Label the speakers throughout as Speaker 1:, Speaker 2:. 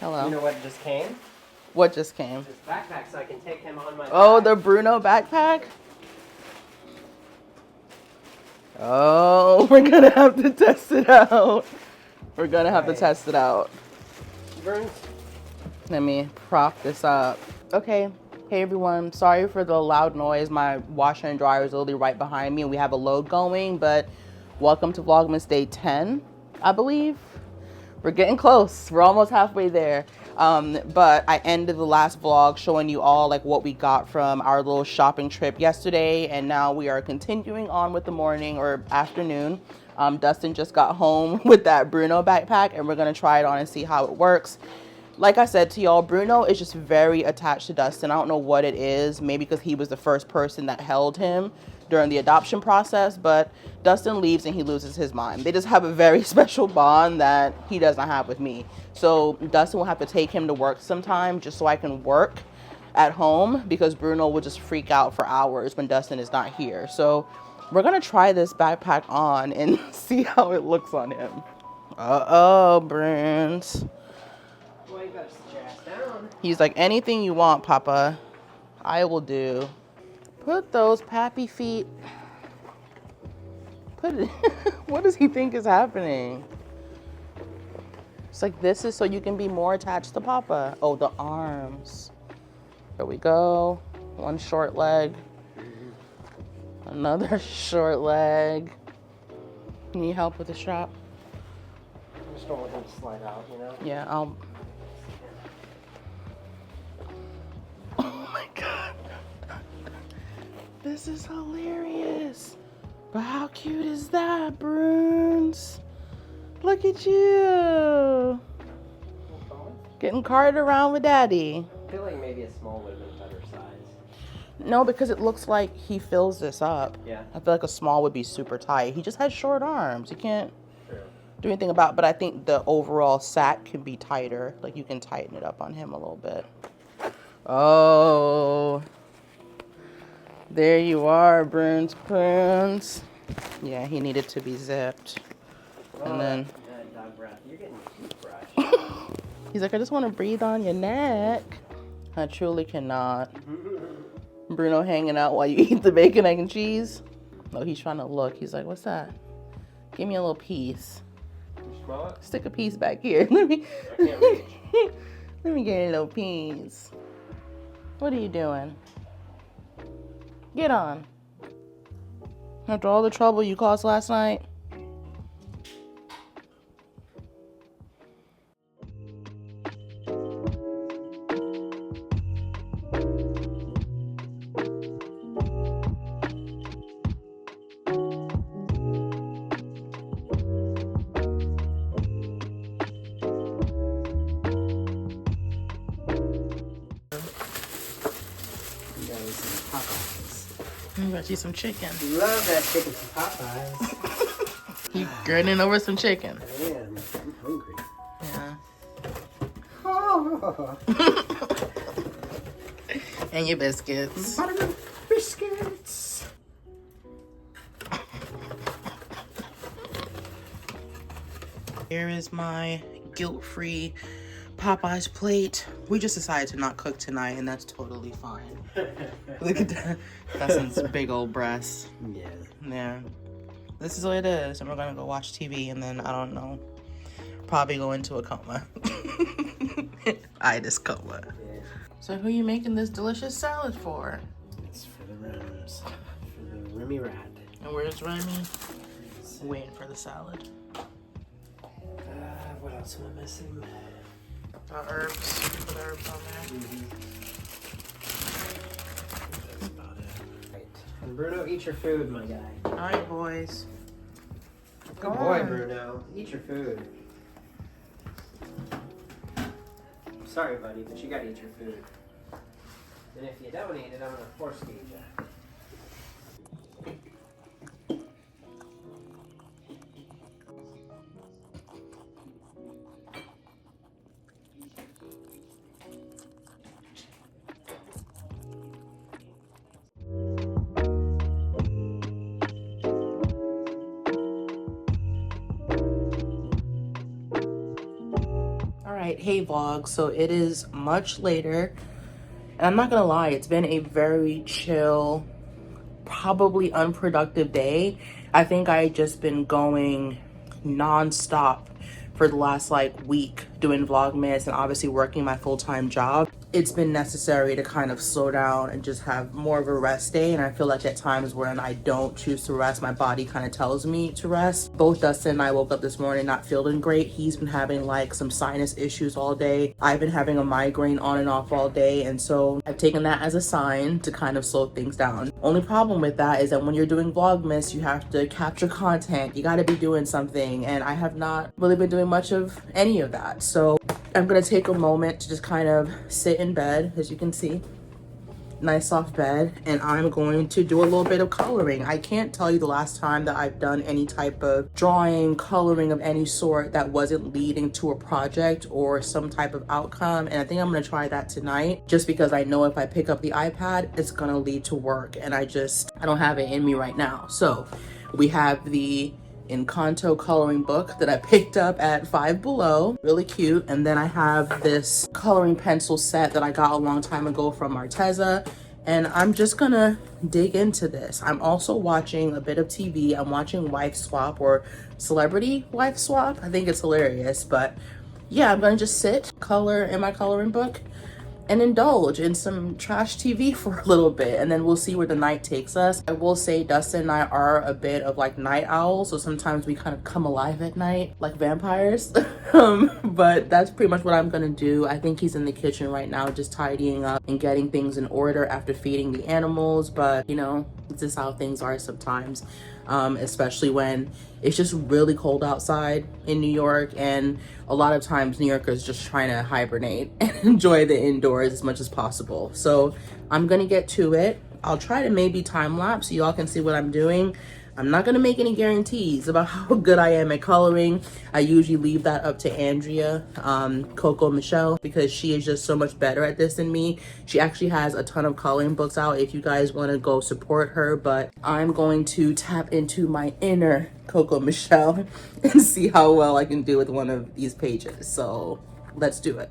Speaker 1: Hello.
Speaker 2: You know what just came?
Speaker 1: What just came?
Speaker 2: This backpack so I can take him on my
Speaker 1: Oh,
Speaker 2: back.
Speaker 1: the Bruno backpack? Oh, we're gonna have to test it out. We're gonna have to test it out.
Speaker 2: Burns.
Speaker 1: Let me prop this up. Okay. Hey everyone. Sorry for the loud noise. My washer and dryer is literally right behind me and we have a load going, but welcome to Vlogmas Day 10, I believe. We're getting close. We're almost halfway there. But I ended the last vlog showing you all like what we got from our little shopping trip yesterday. And now we are continuing on with the morning or afternoon. Dustin just got home with that Bruno backpack and we're gonna try it on and see how it works. Like I said to y'all, Bruno is just very attached to Dustin. I don't know what it is. Maybe because he was the first person that held him during the adoption process, but Dustin leaves and he loses his mind. They just have a very special bond that he doesn't have with me. So Dustin will have to take him to work sometime just so I can work at home because Bruno will just freak out for hours when Dustin is not here. So we're gonna try this backpack on and see how it looks on him. Uh-oh, Bruns.
Speaker 2: Well, you gotta sit your ass down.
Speaker 1: He's like, anything you want, Papa, I will do. Put those pappy feet. Put it. What does he think is happening? It's like, this is so you can be more attached to Papa. Oh, the arms. There we go. One short leg. Another short leg. Need help with the strap?
Speaker 2: I just don't want him to slide out, you know?
Speaker 1: Yeah, I'll. Oh my God. This is hilarious. But how cute is that, Bruns? Look at you. Getting carted around with Daddy.
Speaker 2: I feel like maybe a small would have been better size.
Speaker 1: No, because it looks like he fills this up.
Speaker 2: Yeah.
Speaker 1: I feel like a small would be super tight. He just has short arms. He can't
Speaker 2: True.
Speaker 1: do anything about it, but I think the overall sack can be tighter. Like you can tighten it up on him a little bit. Oh. There you are, Bruns. Yeah, he needed to be zipped. And then
Speaker 2: dog breath. You're getting toothbrush.
Speaker 1: he's like, I just want to breathe on your neck. I truly cannot. Bruno hanging out while you eat the bacon, egg, and cheese. No, he's trying to look. He's like, what's that? Give me a little piece.
Speaker 2: You smell it?
Speaker 1: Stick a piece back here. Let me
Speaker 2: I can't reach.
Speaker 1: let me get a little piece. What are you doing? Get on. After all the trouble you caused last night. I got you some chicken.
Speaker 2: Love that chicken from Popeyes.
Speaker 1: You grinning over some chicken.
Speaker 2: I am. I'm hungry.
Speaker 1: Yeah.
Speaker 2: Oh.
Speaker 1: And your biscuits.
Speaker 2: Buttermilk biscuits.
Speaker 1: Here is my guilt-free Popeyes plate. We just decided to not cook tonight, and that's totally fine. Look at that. Dustin's big old breasts.
Speaker 2: Yeah.
Speaker 1: Yeah. This is what it is. And we're gonna go watch TV and then, I don't know, probably go into a coma. Itis coma.
Speaker 2: Yeah.
Speaker 1: So who are you making this delicious salad for?
Speaker 2: It's for the Rims. For the Remy Rat.
Speaker 1: And where's Remy? Waiting for the salad.
Speaker 2: What else am I missing?
Speaker 1: The herbs. Put the herbs on there.
Speaker 2: That's about it. Right. And Bruno, eat your food, my guy.
Speaker 1: Alright, boys.
Speaker 2: Good boy, Bruno. Eat your food. I'm sorry, buddy, but you gotta eat your food. And if you don't eat it, I'm gonna force feed you.
Speaker 1: right, hey vlog. So it is much later, and I'm not gonna lie, it's been a very chill, probably unproductive day. I think I just been going non-stop for the last like week doing Vlogmas and obviously working my full-time job. It's been necessary to kind of slow down and just have more of a rest day. And I feel like at times when I don't choose to rest, my body kind of tells me to rest. Both Dustin and I woke up this morning not feeling great. He's been having like some sinus issues all day. I've been having a migraine on and off all day. And so I've taken that as a sign to kind of slow things down. Only problem with that is that when you're doing Vlogmas, you have to capture content. You got to be doing something. And I have not really been doing much of any of that. So I'm gonna take a moment to just kind of sit in bed, as you can see, nice soft bed, and I'm going to do a little bit of coloring. I can't tell you the last time that I've done any type of drawing, coloring of any sort that wasn't leading to a project or some type of outcome. And I think I'm gonna try that tonight, just because I know if I pick up the iPad, it's gonna lead to work, and I don't have it in me right now. So we have the Encanto coloring book that I picked up at Five Below, really cute. And then I have this coloring pencil set that I got a long time ago from Arteza, and I'm just gonna dig into this. I'm also watching a bit of TV. I'm watching Wife Swap, or Celebrity Wife Swap. I think it's hilarious, but yeah, I'm gonna just sit, color in my coloring book, and indulge in some trash TV for a little bit, and then we'll see where the night takes us. I will say Dustin and I are a bit of like night owls, so sometimes we kind of come alive at night like vampires. But that's pretty much what I'm gonna do. I think he's in the kitchen right now just tidying up and getting things in order after feeding the animals, but you know, this is how things are sometimes, especially when it's just really cold outside in New York, and a lot of times New Yorkers just trying to hibernate and enjoy the indoors as much as possible. So I'm gonna get to it. I'll try to maybe time lapse so y'all can see what I'm doing. I'm not gonna make any guarantees about how good I am at coloring. I usually leave that up to Andrea, Coco Michelle, because she is just so much better at this than me. She actually has a ton of coloring books out if you guys wanna go support her, but I'm going to tap into my inner Coco Michelle and see how well I can do with one of these pages. So let's do it.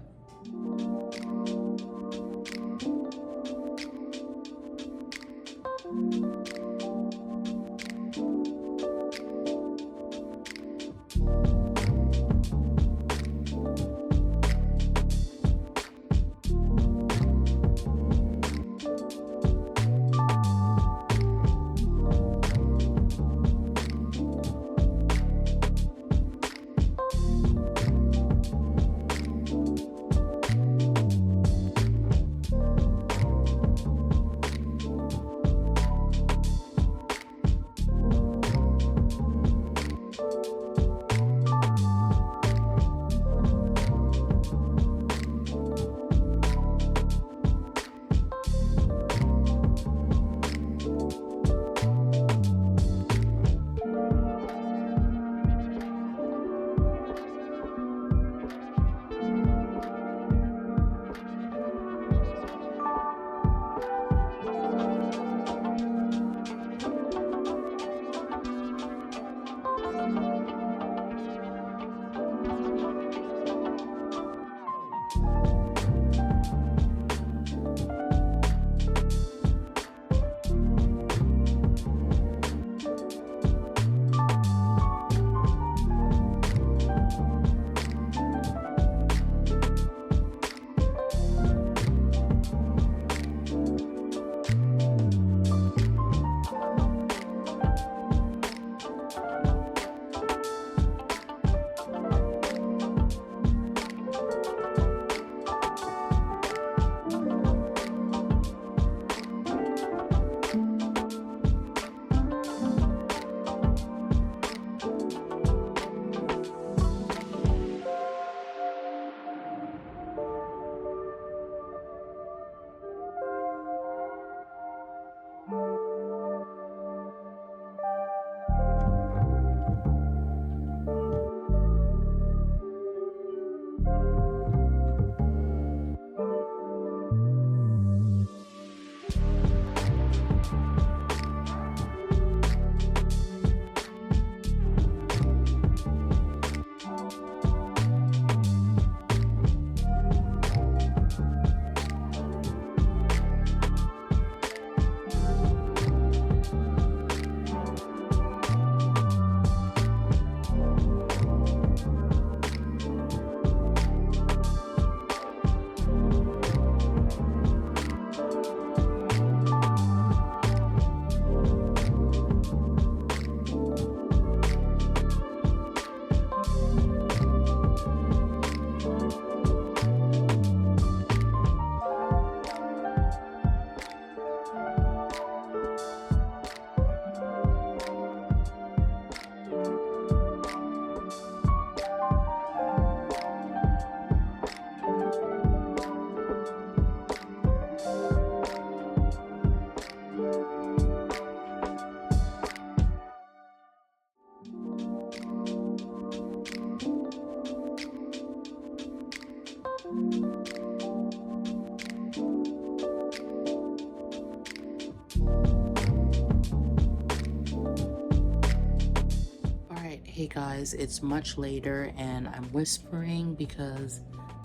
Speaker 1: Alright, hey guys, it's much later and I'm whispering because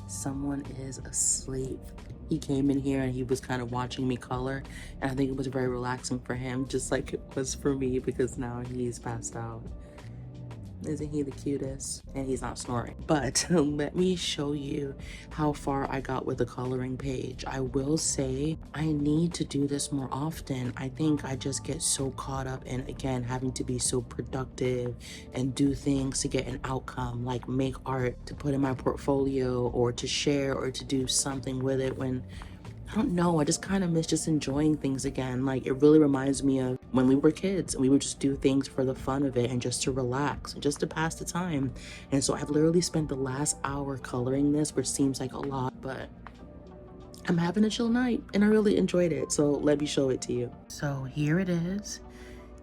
Speaker 1: someone is asleep. He came in here and he was kind of watching me color, and I think it was very relaxing for him, just like it was for me, because now he's passed out. Isn't he the cutest? And he's not snoring. But let me show you how far I got with the coloring page. I will say I need to do this more often. I think I just get so caught up in, again, having to be so productive and do things to get an outcome, like make art to put in my portfolio or to share or to do something with it, when I don't know, I just kind of miss just enjoying things again. Like, it really reminds me of when we were kids and we would just do things for the fun of it and just to relax and just to pass the time. And so I've literally spent the last hour coloring this, which seems like a lot, but I'm having a chill night and I really enjoyed it. So let me show it to you. So here it is.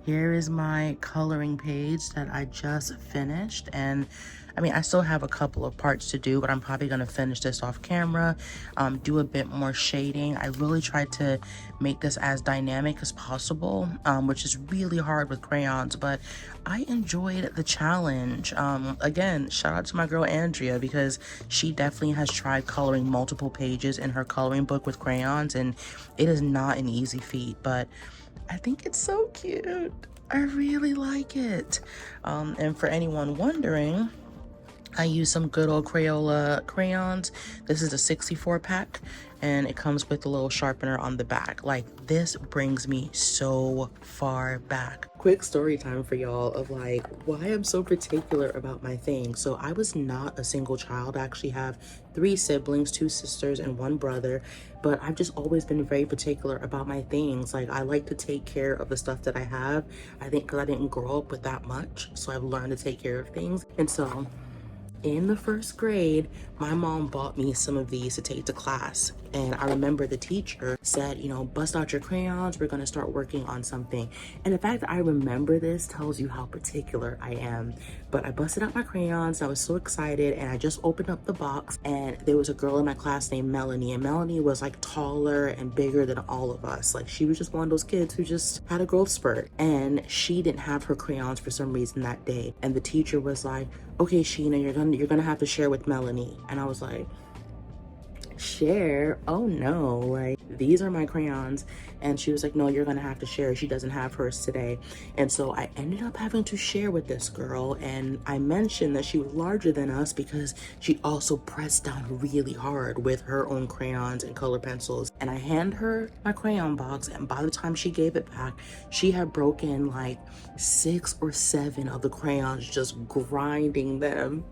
Speaker 1: Here is my coloring page that I just finished, and I mean, I still have a couple of parts to do, but I'm probably going to finish this off camera, do a bit more shading. I really tried to make this as dynamic as possible, which is really hard with crayons, but I enjoyed the challenge. Again, shout out to my girl Andrea, because she definitely has tried coloring multiple pages in her coloring book with crayons, and it is not an easy feat, but I think it's so cute. I really like it. And for anyone wondering, I use some good old Crayola crayons. This is a 64 pack and it comes with a little sharpener on the back. Like, this brings me so far back. Quick story time for y'all of like why I'm so particular about my things. So I was not a single child. I actually have 3 siblings, 2 sisters and 1 brother, but I've just always been very particular about my things. Like, I like to take care of the stuff that I have. I think because I didn't grow up with that much, so I've learned to take care of things. And so in the 1st grade, my mom bought me some of these to take to class. And I remember the teacher said, you know, bust out your crayons, we're gonna start working on something. And the fact that I remember this tells you how particular I am. But I busted out my crayons, I was so excited, and I just opened up the box, and there was a girl in my class named Melanie, and Melanie was like taller and bigger than all of us. Like, she was just one of those kids who just had a growth spurt, and she didn't have her crayons for some reason that day. And the teacher was like, okay, Sheena, you're gonna have to share with Melanie. And I was like, share? Oh no, like, these are my crayons. And she was like, no, you're gonna have to share, she doesn't have hers today. And so I ended up having to share with this girl, and I mentioned that she was larger than us because she also pressed down really hard with her own crayons and color pencils. And I hand her my crayon box, and by the time she gave it back, she had broken like 6 or 7 of the crayons, just grinding them.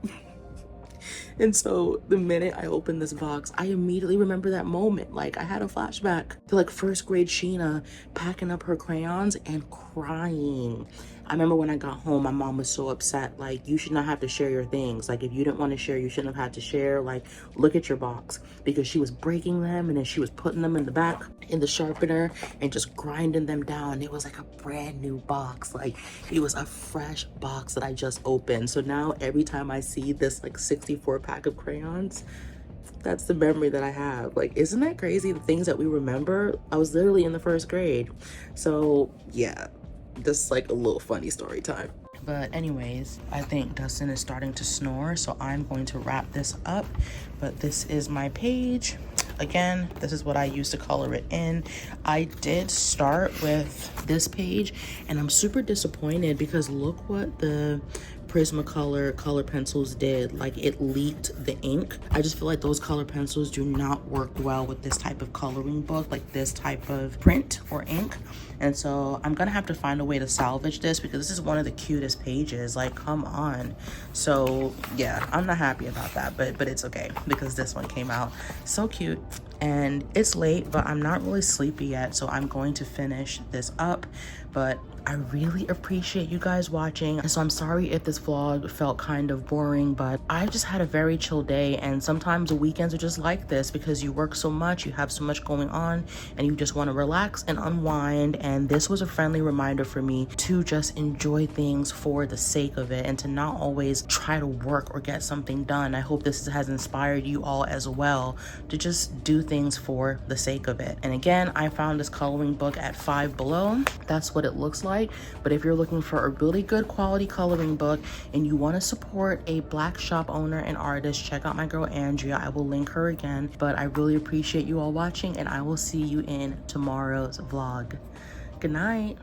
Speaker 1: And so the minute I opened this box, I immediately remember that moment. Like, I had a flashback to like 1st grade Sheena packing up her crayons and crying. I remember when I got home, my mom was so upset. Like, you should not have to share your things. Like, if you didn't want to share, you shouldn't have had to share. Like, look at your box. Because she was breaking them, and then she was putting them in the back in the sharpener and just grinding them down. It was like a brand new box. Like, it was a fresh box that I just opened. So now every time I see this like 64 pack of crayons, that's the memory that I have. Like, isn't that crazy, the things that we remember? I was literally in the 1st grade. So yeah, just like a little funny story time. But anyways, I think Dustin is starting to snore, so I'm going to wrap this up. But this is my page. Again, this is what I used to color it in. I did start with this page, and I'm super disappointed because look what the Prismacolor color pencils did. Like, it leaked the ink. I just feel like those color pencils do not work well with this type of coloring book, like this type of print or ink. And so I'm gonna have to find a way to salvage this, because this is one of the cutest pages. Like, come on. So yeah, I'm not happy about that, but it's okay, because this one came out so cute. and it's late, but I'm not really sleepy yet, so I'm going to finish this up. But I really appreciate you guys watching. And so I'm sorry if this vlog felt kind of boring, but I just had a very chill day, and sometimes the weekends are just like this because you work so much, you have so much going on, and you just want to relax and unwind. And this was a friendly reminder for me to just enjoy things for the sake of it and to not always try to work or get something done. I hope this has inspired you all as well to just do things for the sake of it. And again, I found this coloring book at Five Below. That's what it looks like. But if you're looking for a really good quality coloring book and you want to support a Black shop owner and artist, check out my girl Andrea. I will link her again. But I really appreciate you all watching, and I will see you in tomorrow's vlog. Good night.